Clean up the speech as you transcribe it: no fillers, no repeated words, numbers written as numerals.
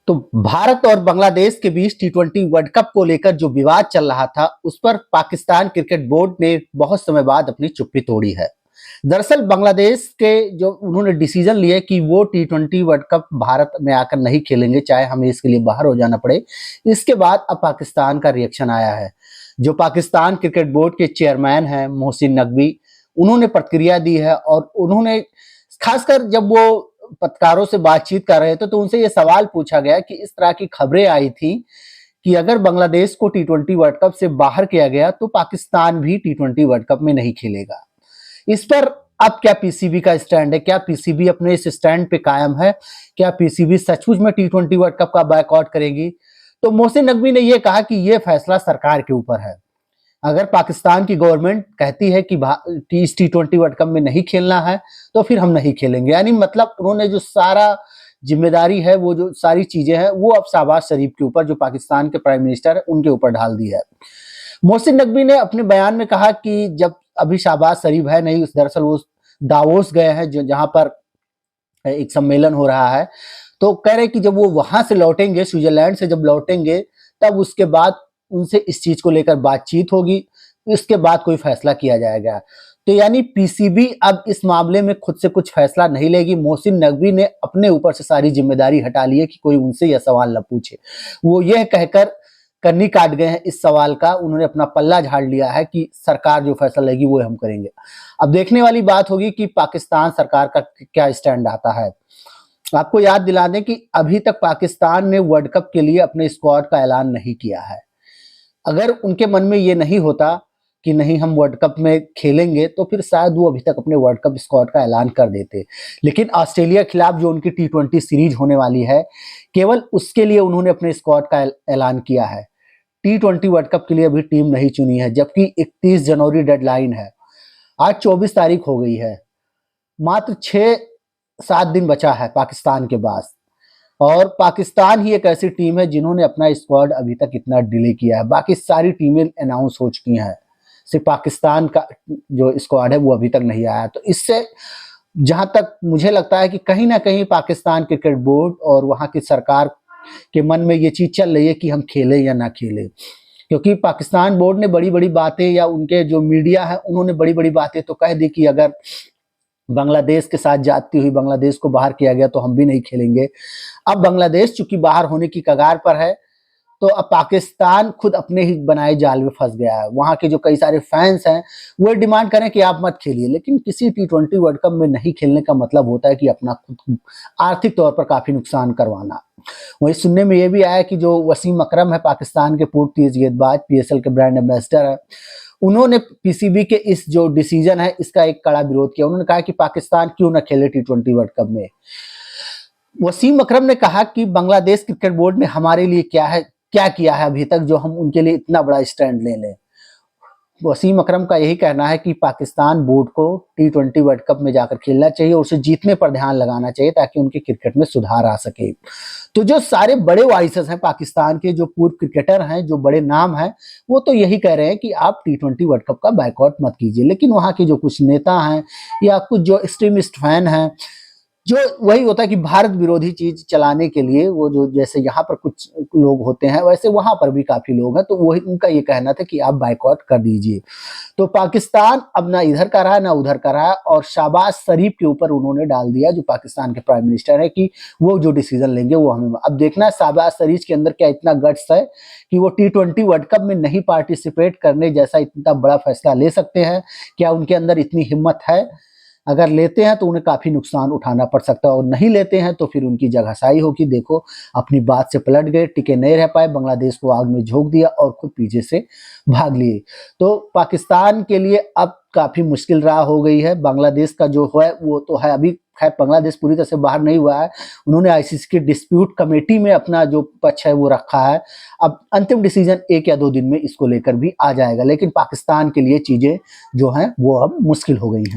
तो भारत और बांग्लादेश के बीच टी20 वर्ल्ड कप को लेकर जो विवाद चल रहा था, उस पर पाकिस्तान क्रिकेट बोर्ड ने बहुत समय बाद अपनी चुप्पी तोड़ी है। दरअसल बांग्लादेश के जो उन्होंने डिसीजन लिया कि वो टी20 वर्ल्ड कप भारत में आकर नहीं खेलेंगे, चाहे हमें इसके लिए बाहर हो जाना पड़े। इसके बाद अब पाकिस्तान का रिएक्शन आया है। जो पाकिस्तान क्रिकेट बोर्ड के चेयरमैन हैं मोहसिन नकवी, उन्होंने प्रतिक्रिया दी है और उन्होंने खासकर जब वो पत्रकारों से बातचीत कर रहे थे तो उनसे ये सवाल पूछा गया कि इस तरह की खबरें आई थी कि अगर बांग्लादेश को टी20 वर्ल्ड कप से बाहर किया गया तो पाकिस्तान भी टी20 वर्ल्ड कप में नहीं खेलेगा। इस पर अब क्या पीसीबी का स्टैंड है? क्या पीसीबी अपने इस स्टैंड पे कायम है? क्या पीसीबी सचमुच में टी20 वर्ल्ड कप का बायकॉट करेगी? तो मोहसिन नकवी ने यह कहा कि यह फैसला सरकार के ऊपर है। अगर पाकिस्तान की गवर्नमेंट कहती है कि इस टी20 वर्ल्ड कप में नहीं खेलना है तो फिर हम नहीं खेलेंगे। यानी मतलब उन्होंने जो सारा जिम्मेदारी है, वो जो सारी चीजें हैं, वो अब शहबाज शरीफ के ऊपर, जो पाकिस्तान के प्राइम मिनिस्टर है, उनके ऊपर ढाल दी है। मोहसिन नकवी ने अपने बयान में कहा कि जब अभी शहबाज शरीफ है नहीं, दरअसल वो दावोस गए हैं जहां पर एक सम्मेलन हो रहा है, तो कह रहे कि जब वो वहां से लौटेंगे, स्विट्जरलैंड से जब लौटेंगे, तब उसके बाद उनसे इस चीज को लेकर बातचीत होगी, इसके बाद कोई फैसला किया जाएगा। तो यानी पीसीबी अब इस मामले में खुद से कुछ फैसला नहीं लेगी। मोहसिन नकवी ने अपने ऊपर से सारी जिम्मेदारी हटा ली है कि कोई उनसे यह सवाल न पूछे। वो यह कहकर कन्नी काट गए हैं इस सवाल का, उन्होंने अपना पल्ला झाड़ लिया है कि सरकार जो फैसला लेगी वो हम करेंगे। अब देखने वाली बात होगी कि पाकिस्तान सरकार का क्या स्टैंड आता है। आपको याद दिला दें कि अभी तक पाकिस्तान ने वर्ल्ड कप के लिए अपने स्क्वाड का ऐलान नहीं किया है। अगर उनके मन में ये नहीं होता कि नहीं हम वर्ल्ड कप में खेलेंगे, तो फिर शायद वो अभी तक अपने वर्ल्ड कप स्क्वाड का ऐलान कर देते। लेकिन ऑस्ट्रेलिया के खिलाफ जो उनकी टी20 सीरीज होने वाली है, केवल उसके लिए उन्होंने अपने स्क्वाड का ऐलान किया है। टी20 वर्ल्ड कप के लिए अभी टीम नहीं चुनी है, जबकि 31 जनवरी डेडलाइन है। आज 24 तारीख हो गई है, मात्र 6-7 दिन बचा है पाकिस्तान के पास। और पाकिस्तान ही एक ऐसी टीम है जिन्होंने अपना स्क्वाड अभी तक इतना डिले किया है। बाकी सारी टीमें अनाउंस हो चुकी हैं, सिर्फ पाकिस्तान का जो स्क्वाड है वो अभी तक नहीं आया। तो इससे जहां तक मुझे लगता है कि कहीं ना कहीं पाकिस्तान क्रिकेट बोर्ड और वहां की सरकार के मन में ये चीज चल रही है कि हम खेलें या ना खेलें। क्योंकि पाकिस्तान बोर्ड ने बड़ी बड़ी बातें, या उनके जो मीडिया है उन्होंने बड़ी बड़ी बातें तो कह दी कि अगर बांग्लादेश के साथ जाती हुई बांग्लादेश को बाहर किया गया तो हम भी नहीं खेलेंगे। अब बांग्लादेश चूंकि बाहर होने की कगार पर है, तो अब पाकिस्तान खुद अपने ही बनाए जाल में फंस गया है। वहां के जो कई सारे फैंस हैं वो डिमांड करें कि आप मत खेलिए, लेकिन किसी टी20 वर्ल्ड कप में नहीं खेलने का मतलब होता है कि अपना खुद आर्थिक तौर पर काफी नुकसान करवाना। वही सुनने में ये भी आया कि जो वसीम अकरम है, पाकिस्तान के पूर्व तेज गेंदबाज, पीएसएल के ब्रांड एम्बेसडर है, उन्होंने पीसीबी के इस जो डिसीजन है इसका एक कड़ा विरोध किया। उन्होंने कहा कि पाकिस्तान क्यों ना खेले टी20 वर्ल्ड कप में। वसीम अकरम ने कहा कि बांग्लादेश क्रिकेट बोर्ड ने हमारे लिए क्या किया है अभी तक, जो हम उनके लिए इतना बड़ा स्टैंड ले लें। वसीम अकरम का यही कहना है कि पाकिस्तान बोर्ड को टी20 वर्ल्ड कप में जाकर खेलना चाहिए और उसे जीतने पर ध्यान लगाना चाहिए ताकि उनके क्रिकेट में सुधार आ सके। तो जो सारे बड़े वाइसेस हैं पाकिस्तान के, जो पूर्व क्रिकेटर हैं, जो बड़े नाम हैं, वो तो यही कह रहे हैं कि आप टी20 वर्ल्ड कप का बायकॉट मत कीजिए। लेकिन वहाँ के जो कुछ नेता हैं या कुछ जो एक्सट्रीमिस्ट फैन हैं, जो वही होता है कि भारत विरोधी चीज चलाने के लिए, वो जो जैसे यहाँ पर कुछ लोग होते हैं वैसे वहां पर भी काफी लोग हैं, तो वही उनका ये कहना था कि आप बायकॉट कर दीजिए। तो पाकिस्तान अब ना इधर का रहा ना उधर का रहा, और शहबाज शरीफ के ऊपर उन्होंने डाल दिया, जो पाकिस्तान के प्राइम मिनिस्टर है, कि वो जो डिसीजन लेंगे वो हमें। अब देखना है शहबाज शरीफ के अंदर क्या इतना गट्स है कि वो टी20 वर्ल्ड कप में नहीं पार्टिसिपेट करने जैसा इतना बड़ा फैसला ले सकते हैं। क्या उनके अंदर इतनी हिम्मत है? अगर लेते हैं तो उन्हें काफी नुकसान उठाना पड़ सकता है, और नहीं लेते हैं तो फिर उनकी जगहसाई होगी। देखो, अपनी बात से पलट गए, टिके नहीं रह पाए, बांग्लादेश को आग में झोंक दिया और खुद पीछे से भाग लिए। तो पाकिस्तान के लिए अब काफी मुश्किल राह हो गई है। बांग्लादेश का जो है वो तो है, अभी खैर बांग्लादेश पूरी तरह से बाहर नहीं हुआ है। उन्होंने आईसीसी की डिस्प्यूट कमेटी में अपना जो पक्ष है वो रखा है। अब अंतिम डिसीजन 1 या 2 दिन में इसको लेकर भी आ जाएगा, लेकिन पाकिस्तान के लिए चीजें जो हैं वो अब मुश्किल हो गई हैं।